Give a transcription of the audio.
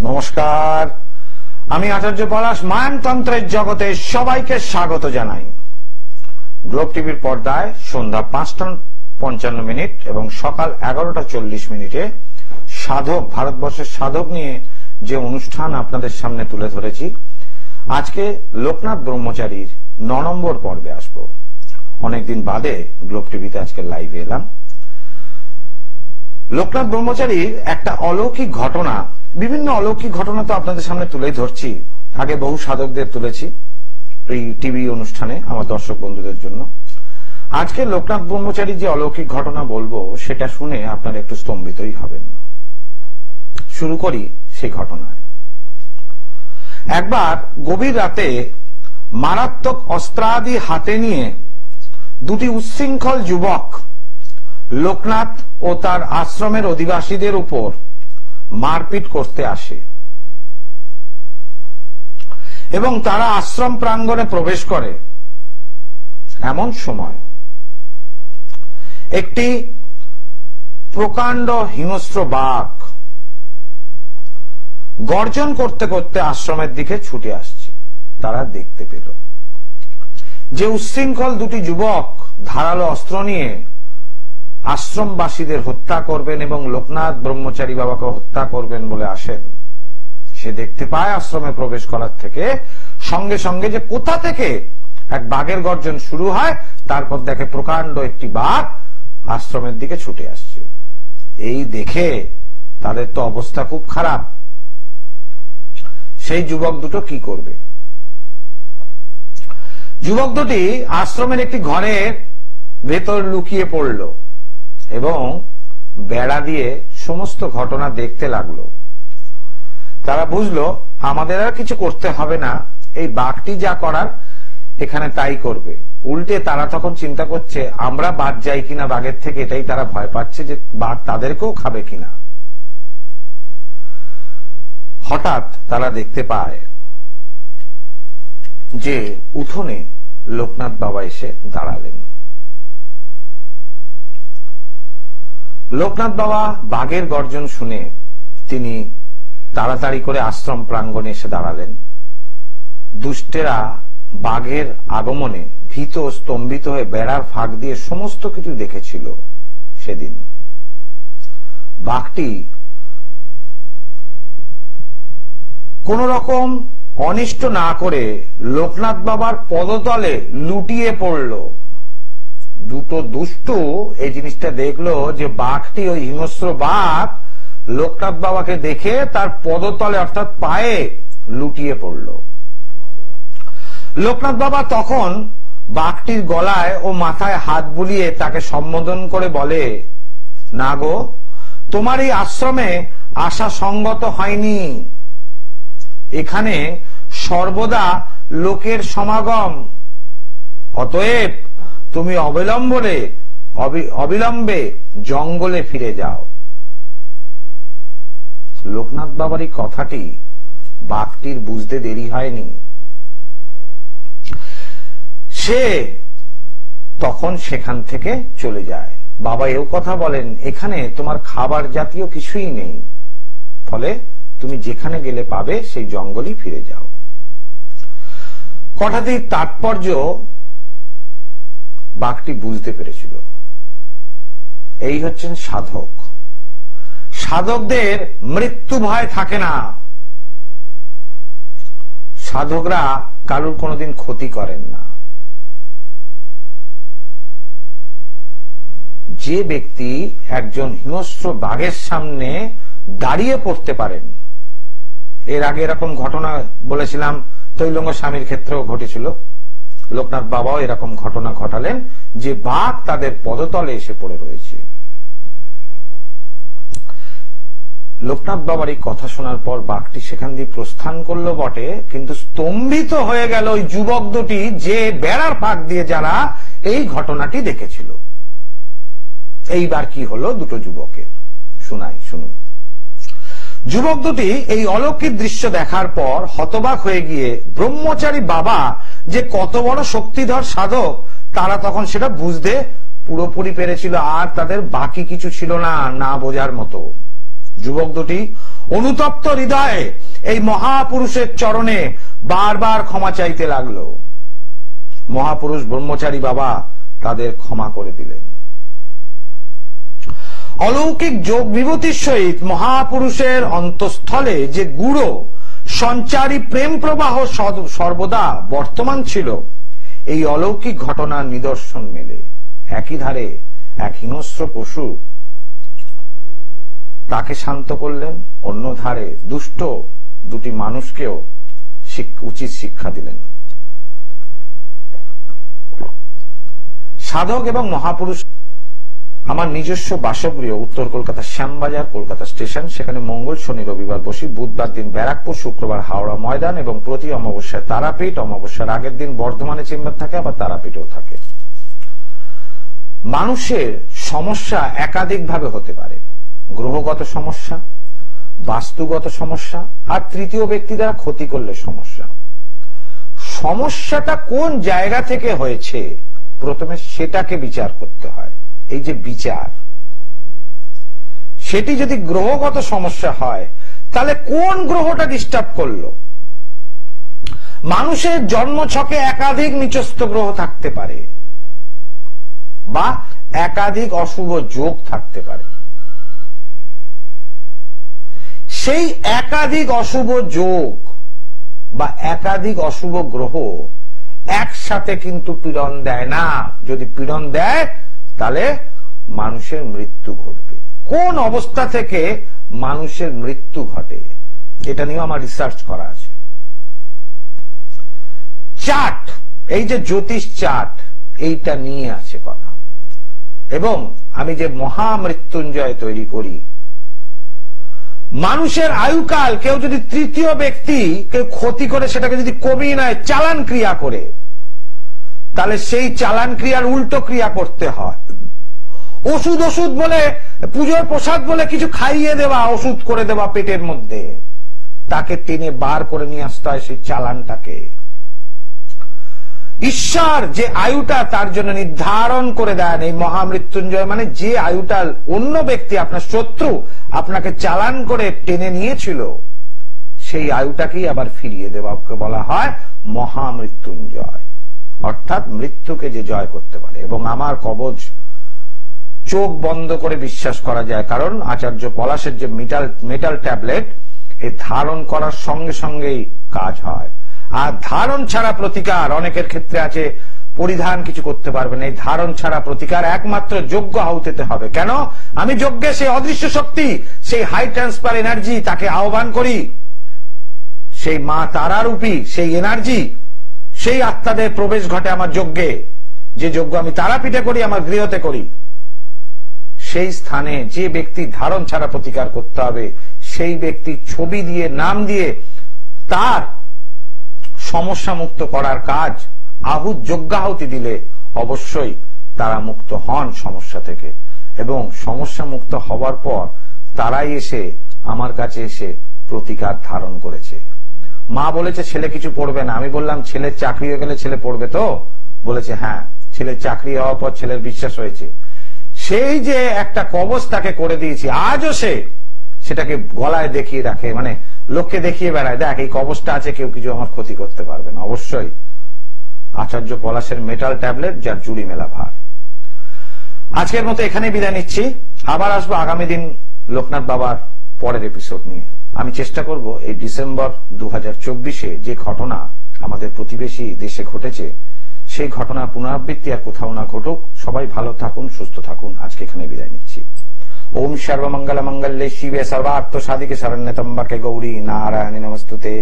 নমস্কার, আমি আচার্য পলাশ মায়ানতন্ত্রের জগতে সবাইকে স্বাগত জানাই। গ্লোব টিভির পর্দায় সন্ধ্যা 5:55 এবং সকাল 11:40 সাধক, ভারতবর্ষের সাধক নিয়ে যে অনুষ্ঠান আপনাদের সামনে তুলে ধরেছি, আজকে লোকনাথ ব্রহ্মচারীর 9 নম্বর পর্বে আসবো। অনেকদিন বাদে গ্লোব টিভিতে আজকে লাইভে এলাম। লোকনাথ ব্রহ্মচারীর একটা অলৌকিক ঘটনা, বিভিন্ন অলৌকিক ঘটনা তো আপনাদের সামনে তুলেই ধরছি, আগে বহু সাধকদের তুলেছি এই টিভি অনুষ্ঠানে আমার দর্শক বন্ধুদের জন্য। আজকে লোকনাথ ব্রহ্মচারীর যে অলৌকিক ঘটনা বলবো, সেটা শুনে আপনারা একটু স্তম্ভিতই হবেন। শুরু করি সেই ঘটনায়। একবার গভীর রাতে মারাত্মক অস্ত্রাদি হাতে নিয়ে দুটি উচ্ছৃঙ্খল যুবক লোকনাথ ও তার আশ্রমের অধিবাসীদের উপর মারপিট করতে আসে এবং তারা আশ্রম প্রাঙ্গণে প্রবেশ করে। এমন সময় একটি প্রকাণ্ড হিংস্র বাঘ গর্জন করতে করতে আশ্রমের দিকে ছুটে আসছে। তারা দেখতে পেল যে উচ্ছৃঙ্খল দুটি যুবক ধারালো অস্ত্র নিয়ে আশ্রমবাসীদের হত্যা করবেন এবং লোকনাথ ব্রহ্মচারী বাবাকে হত্যা করবেন বলে আসেন। সে দেখতে পায় আশ্রমে প্রবেশ করার থেকে সঙ্গে সঙ্গে যে কোথা থেকে এক বাঘের গর্জন শুরু হয়, তারপর দেখে প্রকাণ্ড একটি বাঘ আশ্রমের দিকে ছুটে আসছে। এই দেখে তাদের তো অবস্থা খুব খারাপ। সেই যুবক দুটো কি করবে? যুবক দুটি আশ্রমের একটি ঘরের ভেতর লুকিয়ে পড়ল এবং বেড়া দিয়ে সমস্ত ঘটনা দেখতে লাগলো। তারা বুঝলো আমাদের আর কিছু করতে হবে না, এই বাঘটি যা করার এখানে তাই করবে। উল্টে তারা তখন চিন্তা করছে আমরা বাদ যাই কিনা বাঘের থেকে, এটাই তারা ভয় পাচ্ছে যে বাঘ তাদেরকেও খাবে কিনা। হঠাৎ তারা দেখতে পায় যে উঠোনে লোকনাথ বাবা এসে দাঁড়ালেন। লোকনাথ বাবা বাঘের গর্জন শুনে তিনি তাড়াতাড়ি করে আশ্রম প্রাঙ্গণে এসে দাঁড়ালেন। দুষ্টেরা বাঘের আগমনে ভীত স্তম্ভিত হয়ে বেড়ার ফাঁক দিয়ে সমস্ত কিছু দেখেছিল। সেদিন বাঘটি কোন রকম অনিষ্ট না করে লোকনাথ বাবার পদতলে লুটিয়ে পড়ল। দুটো দুষ্টু এই জিনিসটা দেখলো যে বাঘটি, ওই হিংস্র বাঘ লোকনাথ বাবাকে দেখে তার পদতলে অর্থাৎ পায়ে লুটিয়ে পড়ল। লোকনাথ বাবা তখন বাঘটির গলায় ও মাথায় হাত বুলিয়ে তাকে সম্বোধন করে বলে, না গো, তোমার এই আশ্রমে আসা সঙ্গত হয়নি। এখানে সর্বদা লোকের সমাগম, অতএব তুমি অবিলম্বে জঙ্গলে ফিরে যাও। লোকনাথ বাবার এই কথাটি বাঘটির বুঝতে দেরি হয়নি। সে তখন সেখান থেকে চলে যায়। বাবা এও কথা বলেন, এখানে তোমার খাবার জাতীয় কিছুই নেই, ফলে তুমি যেখানে গেলে পাবে সেই জঙ্গলই ফিরে যাও। কথাটির তাৎপর্য বাঘটি বুঝতে পেরেছিল। এই হচ্ছেন সাধক। সাধকদের মৃত্যু ভয় থাকে না। সাধকরা কারুর কোনোদিন ক্ষতি করেন না। যে ব্যক্তি একজন হিংস্র বাঘের সামনে দাঁড়িয়ে পড়তে পারেন, এর আগে এরকম ঘটনা বলেছিলাম তৈলঙ্গ স্বামীর ক্ষেত্রেও ঘটেছিল। লোকনাথ বাবাও এরকম ঘটনা ঘটালেন যে বাঘ তাদের পদতলে এসে পড়ে রয়েছে। লোকনাথ বাবার এই কথা শোনার পর বাঘটি সেখান দিয়ে প্রস্থান করলো বটে, কিন্তু স্তম্ভিত হয়ে গেল ওই যুবক দুটি, যে বেড়ার ফাঁক দিয়ে যারা এই ঘটনাটি দেখেছিল। এইবার কি হলো দুটো যুবকের, শুনাই, শুনুন। যুবক দুটি এই অলৌকিক দৃশ্য দেখার পর হতবাক হয়ে গিয়ে ব্রহ্মচারী বাবা যে কত বড় শক্তিধর সাধক, তারা তখন সেটা বুঝতে পুরোপুরি পেরেছিল। আর তাদের বাকি কিছু ছিল না, না বোঝার মতো। যুবক দুটি অনুতপ্ত হৃদয়ে এই মহাপুরুষের চরণে বারবার ক্ষমা চাইতে লাগলো। মহাপুরুষ ব্রহ্মচারী বাবা তাদের ক্ষমা করে দিলেন। অলৌকিক যোগ বিভূতির সহিত মহাপুরুষের অন্তঃস্থলে যে গূঢ় সঞ্চারী প্রেম প্রবাহ সর্বদা বর্তমান ছিল, এই অলৌকিক ঘটনার নিদর্শন মেলে। একই ধারে এক হিংস্র পশু তাকে শান্ত করলেন, অন্য ধারে দুষ্ট দুটি মানুষকেও উচিত শিক্ষা দিলেন। সাধক এবং মহাপুরুষ। আমার নিজস্ব বাসগৃহ উত্তর কলকাতা শ্যামবাজার, কলকাতা স্টেশন। সেখানে মঙ্গল, শনি, রবিবার বসি। বুধবার দিন ব্যারাকপুর, শুক্রবার হাওড়া ময়দান এবং প্রতি অমাবস্যায় তারাপীঠ। অমাবস্যার আগের দিন বর্ধমানে চেম্বার থাকে, আবার তারাপীঠেও থাকে। মানুষের সমস্যা একাধিক ভাবে হতে পারে। গ্রহগত সমস্যা, বাস্তুগত সমস্যা, আর তৃতীয় ব্যক্তি দ্বারা ক্ষতি করলে সমস্যা। সমস্যাটা কোন জায়গা থেকে হয়েছে প্রথমে সেটাকে বিচার করতে হয়। এই যে বিচার, সেটি যদি গ্রহগত সমস্যা হয় তাহলে কোন গ্রহটা ডিস্টার্ব করলো। মানুষের জন্মছকে একাধিক নিচস্থ গ্রহ থাকতে পারে বা একাধিক অশুভ যোগ থাকতে পারে। সেই একাধিক অশুভ যোগ বা একাধিক অশুভ গ্রহ একসাথে কিন্তু পীড়ন দেয় না। যদি পীড়ন দেয় তাহলে মানুষের মৃত্যু ঘটবে। কোন অবস্থা থেকে মানুষের মৃত্যু ঘটে এটা নিয়ে আমার রিসার্চ করা আছে। চার্ট, এই যে জ্যোতিষ চার্ট, এইটা নিয়ে আছে কথা। এবং আমি যে মহামৃত্যুঞ্জয় তৈরি করি, মানুষের আয়ুকাল কেউ যদি তৃতীয় ব্যক্তি কেউ ক্ষতি করে সেটাকে যদি কমিয়ে নেয়, চালান ক্রিয়া করে, তাহলে সেই চালান ক্রিয়ার উল্টো ক্রিয়া করতে হয়। ওষুধ ওষুধ বলে, পুজোর প্রসাদ বলে কিছু খাইয়ে দেওয়া, ওষুধ করে দেওয়া পেটের মধ্যে, তাকে টেনে বার করে নিয়ে আসতে হয় সেই চালানটাকে। ঈশ্বর যে আয়ুটা তার জন্য নির্ধারণ করে দেন, এই মহামৃত্যুঞ্জয় মানে যে আয়ুটা অন্য ব্যক্তি, আপনার শত্রু আপনাকে চালান করে টেনে নিয়েছিল, সেই আয়ুটাকেই আবার ফিরিয়ে দেওয়াকে বলা হয় মহামৃত্যুঞ্জয়। অর্থাৎ মৃত্যুকে যে জয় করতে পারে। এবং আমার কবচ চোখ বন্ধ করে বিশ্বাস করা যায়, কারণ আচার্য পলাশের যে মেটাল ট্যাবলেট, এই ধারণ করার সঙ্গে সঙ্গেই কাজ হয়। আর ধারণ ছাড়া প্রতিকার, অনেকের ক্ষেত্রে আছে পরিধান কিছু করতে পারবেন, এই ধারণ ছাড়া প্রতিকার একমাত্র যজ্ঞ আহুতিতে হবে। কেন? আমি যজ্ঞে সেই অদৃশ্য শক্তি, সেই হাই ট্রান্সফার এনার্জি, তাকে আহ্বান করি। সেই মা তারারূপী সেই এনার্জি, সেই আত্মাদের প্রবেশ ঘটে আমার যজ্ঞে। যে যজ্ঞ আমি তারাপীঠে করি, আমার গৃহতে করি, সেই স্থানে যে ব্যক্তি ধারণ ছাড়া প্রতিকার করতে হবে, সেই ব্যক্তি ছবি দিয়ে, নাম দিয়ে তার সমস্যা মুক্ত করার কাজ, যজ্ঞাহুতি দিলে অবশ্যই তারা মুক্ত হন সমস্যা থেকে। এবং সমস্যা মুক্ত হওয়ার পর তারাই এসে আমার কাছে এসে প্রতিকার ধারণ করেছে। মা বলেছে ছেলে কিছু পড়বে না। আমি বললাম ছেলের চাকরি হয়ে গেলে ছেলে পড়বে তো? বলেছে হ্যাঁ। ছেলের চাকরি হওয়ার পর ছেলের বিশ্বাস হয়েছে। সেই যে একটা কবচ তাকে করে দিয়েছি, আজও সে সেটাকে গলায় দেখিয়ে রাখে, মানে লোককে দেখিয়ে বেড়ায়, দেখ এই কবচটা আছে, কেউ কিছু আমার ক্ষতি করতে পারবে না। অবশ্যই আচার্য পলাশের মেটাল ট্যাবলেট, যার জুড়ি মেলা ভার। আজকের মতো এখানে বিদায় নিচ্ছি। আবার আসবো আগামী দিন লোকনাথ বাবার পরের এপিসোড নিয়ে। আমি চেষ্টা করব এই ডিসেম্বর 2024-এ যে ঘটনা আমাদের প্রতিবেশী দেশে ঘটেছে, সেই ঘটনার পুনরাবৃত্তি আর কোথাও না ঘটুক। সবাই ভালো থাকুন, সুস্থ থাকুন। আজকে এখানে বিদায় নিচ্ছি। ওম সর্বমঙ্গল মঙ্গলে শিবে সর্বার্থ সাধিকে শরণ্যত্রম্বকে গৌরী নারায়ণী নমস্তুতে।